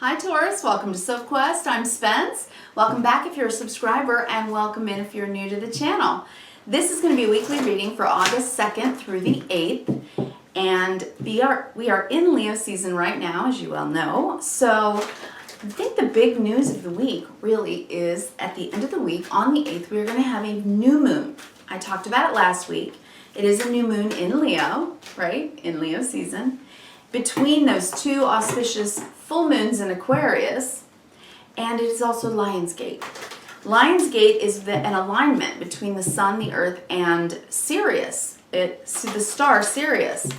Hi Taurus, welcome to Sophquest. I'm Spence. Welcome back if you're a subscriber, and welcome in if you're new to the channel. This is going to be a weekly reading for August 2nd through the 8th, and we are in Leo season right now, as you well know. So I think the big news of the week really is at the end of the week, on the 8th, we are going to have a new moon. I talked about it last week. It is a new moon in Leo, right? In Leo season. Between those two auspicious full moons in Aquarius, and it is also Lionsgate. Lionsgate is an alignment between the Sun, the Earth, and Sirius. It's the star Sirius.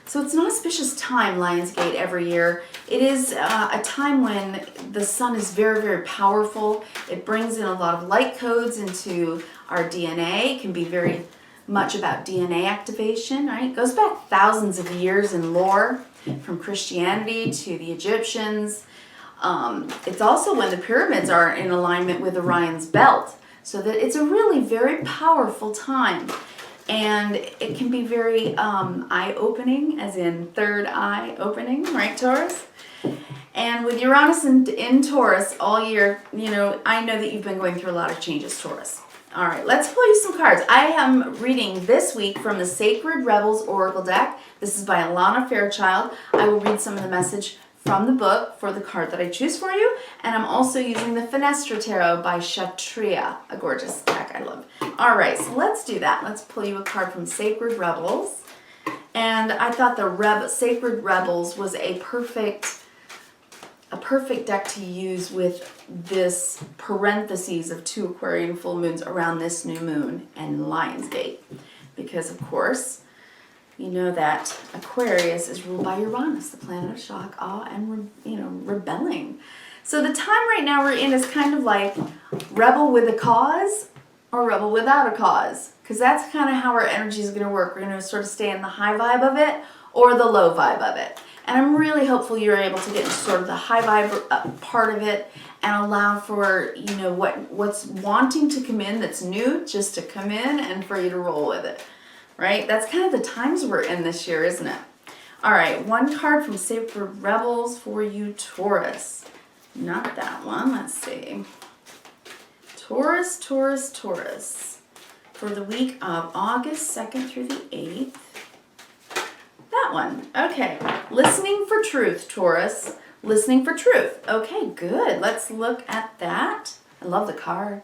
So it's an auspicious time, Lionsgate, every year. It is a time when the Sun is very, very powerful. It brings in a lot of light codes into our DNA. It can be very much about DNA activation, right? It goes back thousands of years in lore, from Christianity to the Egyptians. It's also when the pyramids are in alignment with Orion's belt. So that it's a really very powerful time. And it can be very eye-opening, as in third eye opening, right, Taurus? And with Uranus in Taurus all year, I know that you've been going through a lot of changes, Taurus. All right, let's pull you some cards. I am reading this week from the Sacred Rebels Oracle deck. This is by Alana Fairchild. I will read some of the message from the book for the card that I choose for you. And I'm also using the Fenestra Tarot by Kshatriya, a gorgeous deck I love. All right, so let's do that. Let's pull you a card from Sacred Rebels. And I thought the Sacred Rebels was a perfect deck to use with this parentheses of two Aquarian full moons around this new moon and Lionsgate. Because, of course, you know that Aquarius is ruled by Uranus, the planet of shock, awe, and, rebelling. So the time right now we're in is kind of like rebel with a cause or rebel without a cause. Because that's kind of how our energy is going to work. We're going to sort of stay in the high vibe of it or the low vibe of it. And I'm really hopeful you're able to get into sort of the high vibe part of it and allow for, what's wanting to come in that's new just to come in and for you to roll with it, right? That's kind of the times we're in this year, isn't it? All right, one card from Sacred Rebels for you, Taurus. Not that one, let's see. Taurus, for the week of August 2nd through the 8th. That one. Okay. Listening for truth, Taurus. Listening for truth. Okay, good. Let's look at that. I love the card.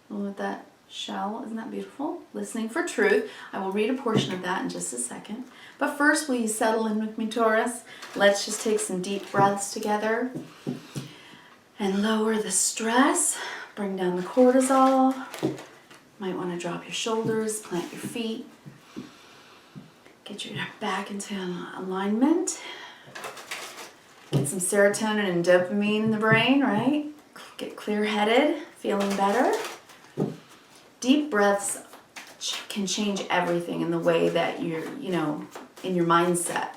With that shell. Isn't that beautiful? Listening for truth. I will read a portion of that in just a second. But first, will you settle in with me, Taurus? Let's just take some deep breaths together and lower the stress. Bring down the cortisol. Might want to drop your shoulders, plant your feet. Get your back into alignment. Get some serotonin and dopamine in the brain, right? Get clear-headed, feeling better. Deep breaths can change everything in the way that you're, in your mindset.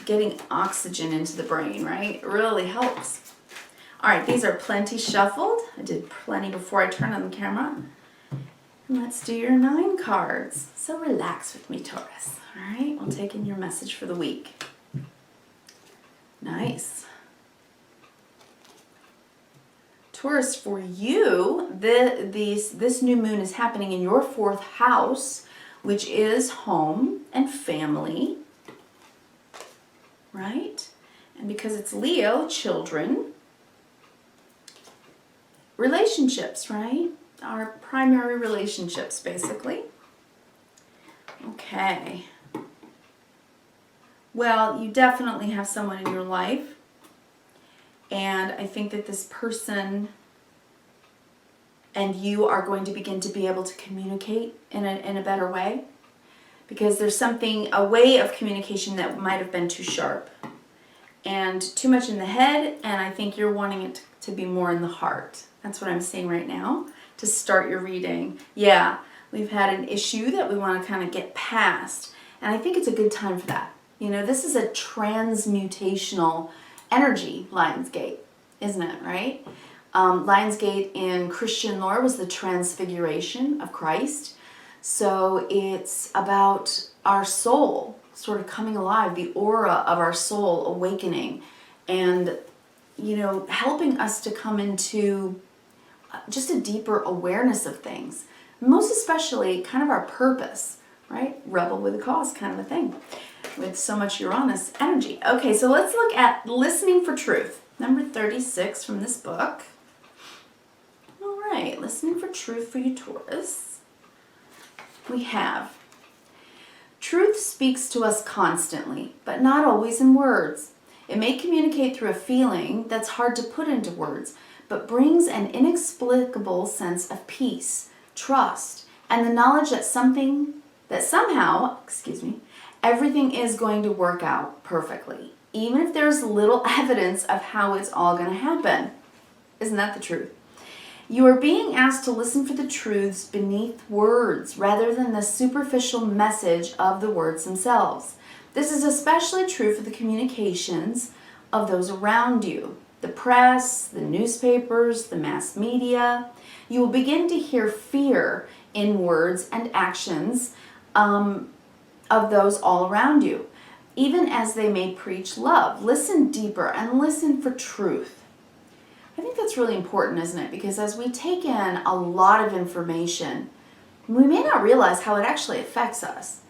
Getting oxygen into the brain, right? It really helps. All right, these are plenty shuffled. I did plenty before I turned on the camera. And let's do your 9 cards. So relax with me, Taurus. All right, we'll take in your message for the week. Nice. Taurus, for you, this new moon is happening in your 4th house, which is home and family, right? And because it's Leo, children, relationships, right? Our primary relationships, basically. Okay. Well, you definitely have someone in your life, and I think that this person and you are going to begin to be able to communicate in a better way, because there's a way of communication that might have been too sharp and too much in the head, and I think you're wanting it to be more in the heart. That's what I'm seeing right now to start your reading. Yeah, we've had an issue that we want to kind of get past, and I think it's a good time for that. This is a transmutational energy, Lionsgate, isn't it, right? Lionsgate in Christian lore was the transfiguration of Christ. So it's about our soul sort of coming alive, the aura of our soul awakening. And helping us to come into just a deeper awareness of things. Most especially kind of our purpose, right? Rebel with a cause kind of a thing with so much Uranus energy. Okay, so let's look at listening for truth. Number 36 from this book. All right, listening for truth for you, Taurus. We have, truth speaks to us constantly, but not always in words. It may communicate through a feeling that's hard to put into words, but brings an inexplicable sense of peace, trust, and the knowledge that somehow, everything is going to work out perfectly, even if there's little evidence of how it's all going to happen. Isn't that the truth? You are being asked to listen for the truths beneath words rather than the superficial message of the words themselves. This is especially true for the communications of those around you, the press, the newspapers, the mass media. You will begin to hear fear in words and actions of those all around you, even as they may preach love. Listen deeper and listen for truth. I think that's really important, isn't it? Because as we take in a lot of information, we may not realize how it actually affects us,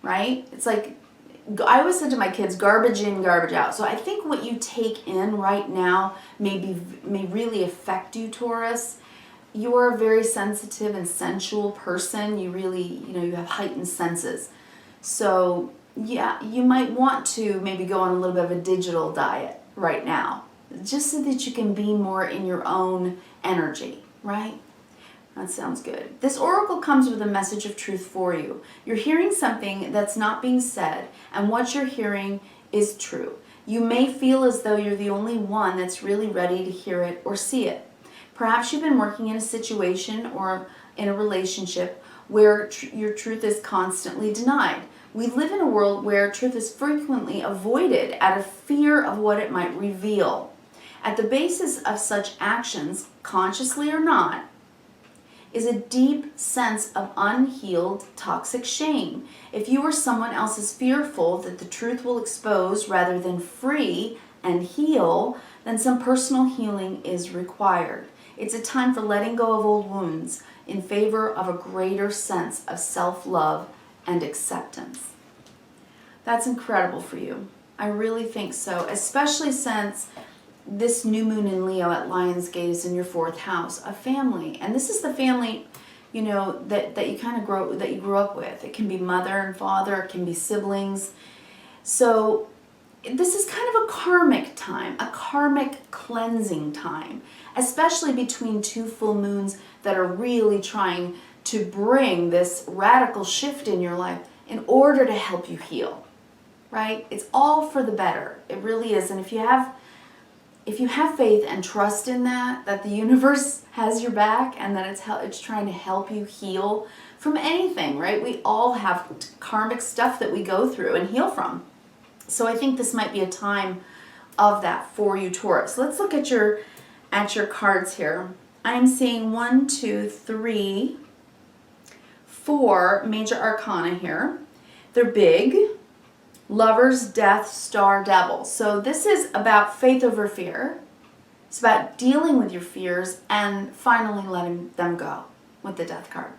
right? It's like, I always said to my kids, garbage in, garbage out. So I think what you take in right now may really affect you, Taurus. You are a very sensitive and sensual person. You really, you have heightened senses. So yeah, you might want to maybe go on a little bit of a digital diet right now, just so that you can be more in your own energy, right? That sounds good. This oracle comes with a message of truth for you. You're hearing something that's not being said, and what you're hearing is true. You may feel as though you're the only one that's really ready to hear it or see it. Perhaps you've been working in a situation or in a relationship where your truth is constantly denied. We live in a world where truth is frequently avoided out of fear of what it might reveal. At the basis of such actions, consciously or not, is a deep sense of unhealed toxic shame. If you or someone else is fearful that the truth will expose rather than free and heal, then some personal healing is required. It's a time for letting go of old wounds in favor of a greater sense of self-love and acceptance. That's incredible for you. I really think so, especially since this new moon in Leo at Lionsgate is in your 4th house, a family. And this is the family, that you kind of grew up with. It can be mother and father, it can be siblings. So this is kind of a karmic time, a karmic cleansing time, especially between 2 full moons that are really trying to bring this radical shift in your life in order to help you heal, right? It's all for the better. It really is. And if you have faith and trust in that the universe has your back and that it's trying to help you heal from anything, right? We all have karmic stuff that we go through and heal from. So I think this might be a time of that for you, Taurus. Let's look at your cards here. I am seeing 1, 2, 3, 4 major arcana here. They're big. Lovers, Death, Star, Devil. So this is about faith over fear. It's about dealing with your fears and finally letting them go with the Death card.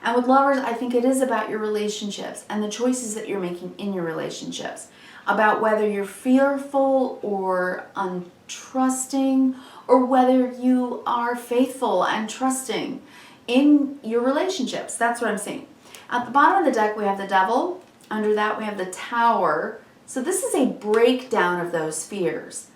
And with lovers, I think it is about your relationships and the choices that you're making in your relationships. About whether you're fearful or untrusting, or whether you are faithful and trusting in your relationships. That's what I'm saying. At the bottom of the deck, we have the Devil. Under that, we have the Tower. So this is a breakdown of those fears.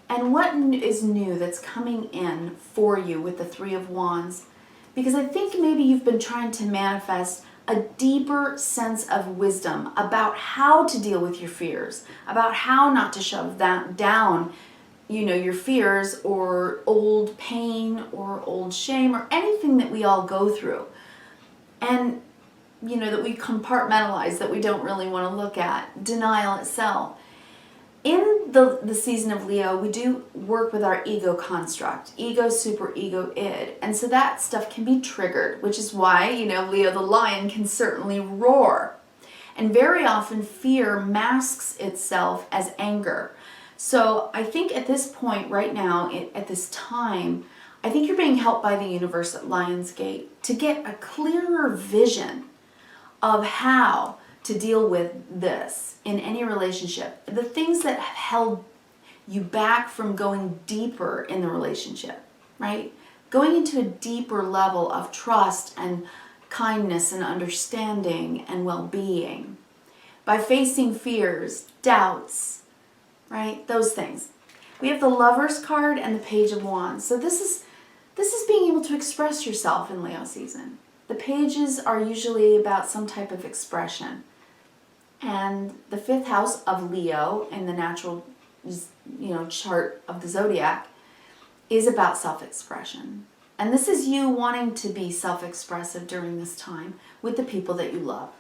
And what is new that's coming in for you with the 3 of Wands? Because I think maybe you've been trying to manifest a deeper sense of wisdom about how to deal with your fears, about how not to shove that down, your fears or old pain or old shame or anything that we all go through. And that we compartmentalize, that we don't really want to look at, denial itself. In the season of Leo, we do work with our ego construct, ego, superego, id. And so that stuff can be triggered, which is why, Leo the lion can certainly roar. And very often fear masks itself as anger. So I think at this point right now, at this time, I think you're being helped by the universe at Lionsgate to get a clearer vision of how to deal with this in any relationship. The things that have held you back from going deeper in the relationship, right? Going into a deeper level of trust and kindness and understanding and well-being by facing fears, doubts, right? Those things. We have the Lover's card and the Page of Wands. So this is being able to express yourself in Leo season. The pages are usually about some type of expression. And the 5th house of Leo in the natural, chart of the zodiac is about self-expression. And this is you wanting to be self-expressive during this time with the people that you love.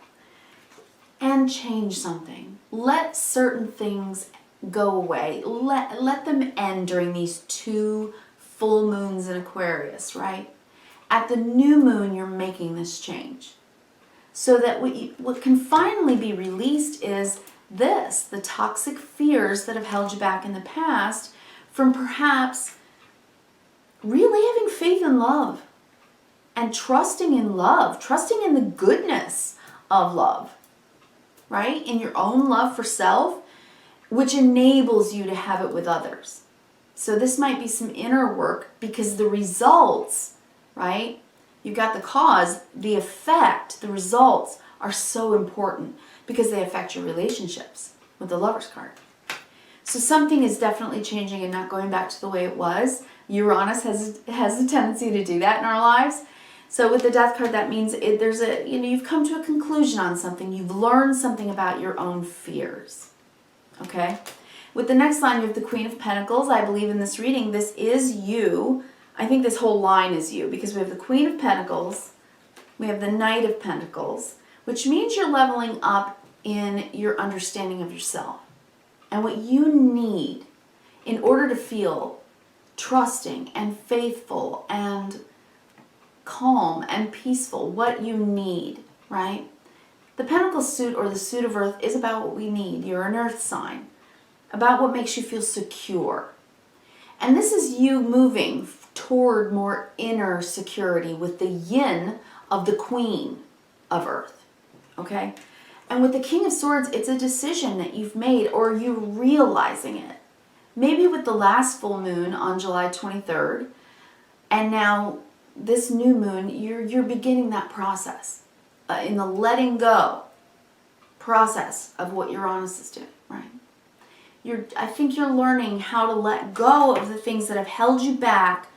And change something. Let certain things go away. Let them end during these 2 full moons in Aquarius, right? At the new moon, you're making this change. So that what can finally be released is the toxic fears that have held you back in the past from perhaps really having faith in love and trusting in love, trusting in the goodness of love, right? In your own love for self, which enables you to have it with others. So this might be some inner work because the results, right? You've got the cause, the effect, the results are so important because they affect your relationships with the Lover's card. So something is definitely changing and not going back to the way it was. Uranus has a tendency to do that in our lives. So with the Death card, that means you've come to a conclusion on something. You've learned something about your own fears. Okay? With the next line, you have the Queen of Pentacles. I believe in this reading, this is you. I think this whole line is you because we have the Queen of Pentacles, we have the Knight of Pentacles, which means you're leveling up in your understanding of yourself and what you need in order to feel trusting and faithful and calm and peaceful, what you need, right? The Pentacle suit or the suit of Earth is about what we need. You're an Earth sign, about what makes you feel secure. And this is you moving toward more inner security with the yin of the Queen of Earth, okay? And with the King of Swords, it's a decision that you've made or you're realizing it. Maybe with the last full moon on July 23rd, and now this new moon, you're beginning that process in the letting go process of what Uranus is doing, right? I think you're learning how to let go of the things that have held you back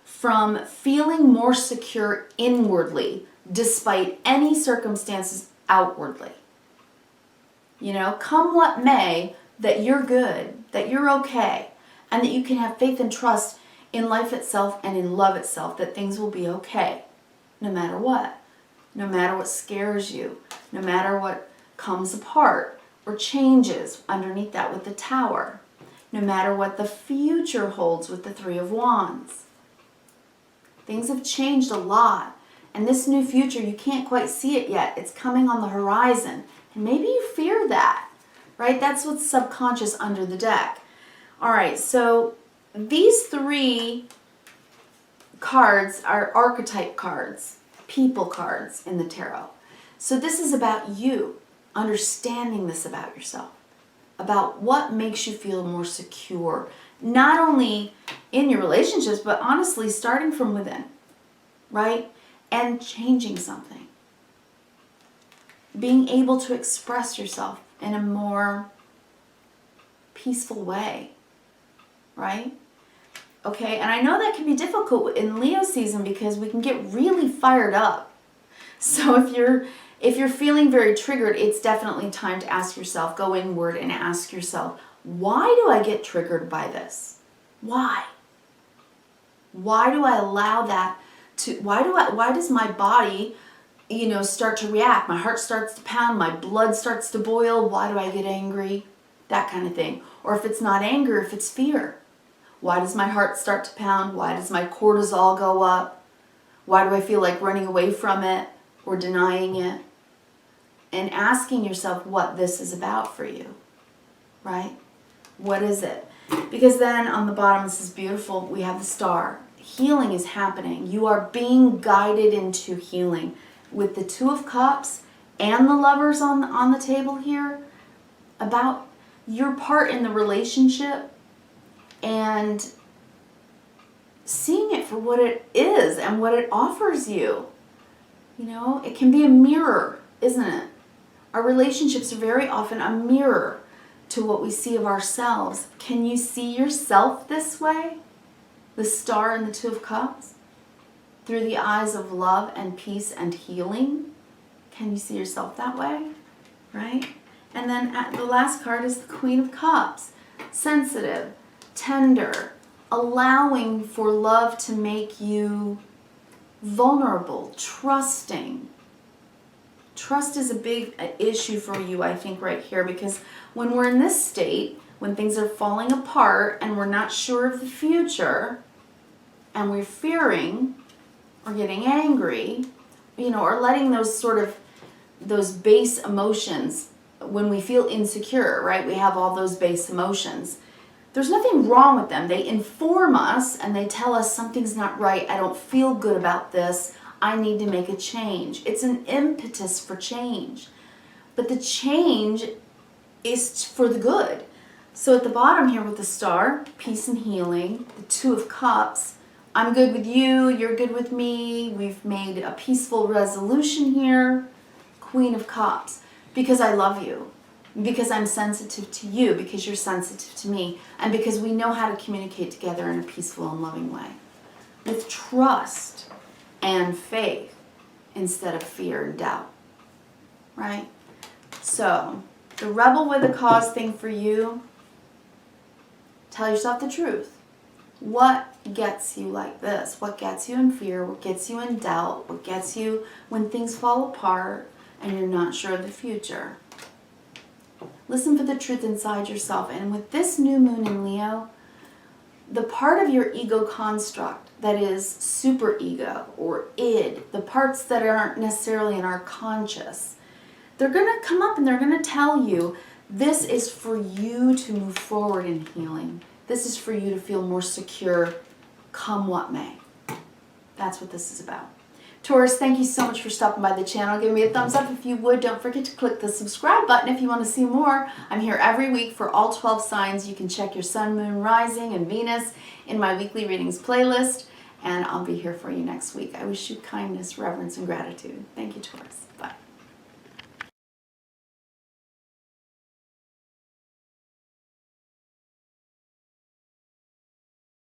from feeling more secure inwardly despite any circumstances outwardly. Come what may, that you're good, that you're okay, and that you can have faith and trust in life itself and in love itself, that things will be okay, no matter what scares you, no matter what comes apart or changes underneath that with the Tower, no matter what the future holds with the Three of Wands. Things have changed a lot, and this new future, you can't quite see it yet. It's coming on the horizon, and maybe you fear that, right? That's what's subconscious under the deck. All right, so these 3 cards are archetype cards, people cards in the tarot. So this is about you understanding this about yourself, about what makes you feel more secure, not only in your relationships, but honestly starting from within, right? And changing something. Being able to express yourself in a more peaceful way, right? Okay, and I know that can be difficult in Leo season because we can get really fired up. So if you're feeling very triggered, it's definitely time to ask yourself, go inward and ask yourself, why do I get triggered by this? Why? Why do I allow that to, why does my body, start to react? My heart starts to pound, my blood starts to boil. Why do I get angry? That kind of thing. Or if it's not anger, if it's fear. Why does my heart start to pound? Why does my cortisol go up? Why do I feel like running away from it or denying it? And asking yourself what this is about for you, right? What is it? Because then on the bottom, this is beautiful, we have the star. Healing is happening. You are being guided into healing. With the Two of Cups and the Lovers on the table here, about your part in the relationship and seeing it for what it is and what it offers you. You know, it can be a mirror, isn't it? Our relationships are very often a mirror to what we see of ourselves. Can you see yourself this way? The Star and the Two of Cups? Through the eyes of love and peace and healing? Can you see yourself that way? Right? And then the last card is the Queen of Cups. Sensitive, tender, allowing for love to make you vulnerable, trusting. Trust is a big issue for you, I think, right here, because when we're in this state, when things are falling apart and we're not sure of the future, and we're fearing or getting angry, you know, or letting those base emotions, when we feel insecure, right? We have all those base emotions. There's nothing wrong with them. They inform us and they tell us something's not right. I don't feel good about this. I need to make a change. It's an impetus for change. But the change is for the good. So at the bottom here with the Star, peace and healing, the Two of Cups, I'm good with you, you're good with me, we've made a peaceful resolution here. Queen of Cups, because I love you, because I'm sensitive to you, because you're sensitive to me, and because we know how to communicate together in a peaceful and loving way. With trust and faith instead of fear and doubt. Right? So, the rebel with a cause thing for you, tell yourself the truth. What gets you like this? What gets you in fear? What gets you in doubt? What gets you when things fall apart and you're not sure of the future? Listen for the truth inside yourself. And with this new moon in Leo, the part of your ego construct that is superego or id, the parts that aren't necessarily in our conscious, they're going to come up and they're going to tell you, this is for you to move forward in healing. This is for you to feel more secure, come what may. That's what this is about. Taurus, thank you so much for stopping by the channel. Give me a thumbs up if you would. Don't forget to click the subscribe button if you want to see more. I'm here every week for all 12 signs. You can check your sun, moon, rising, and Venus in my weekly readings playlist. And I'll be here for you next week. I wish you kindness, reverence, and gratitude. Thank you, Taurus. Bye.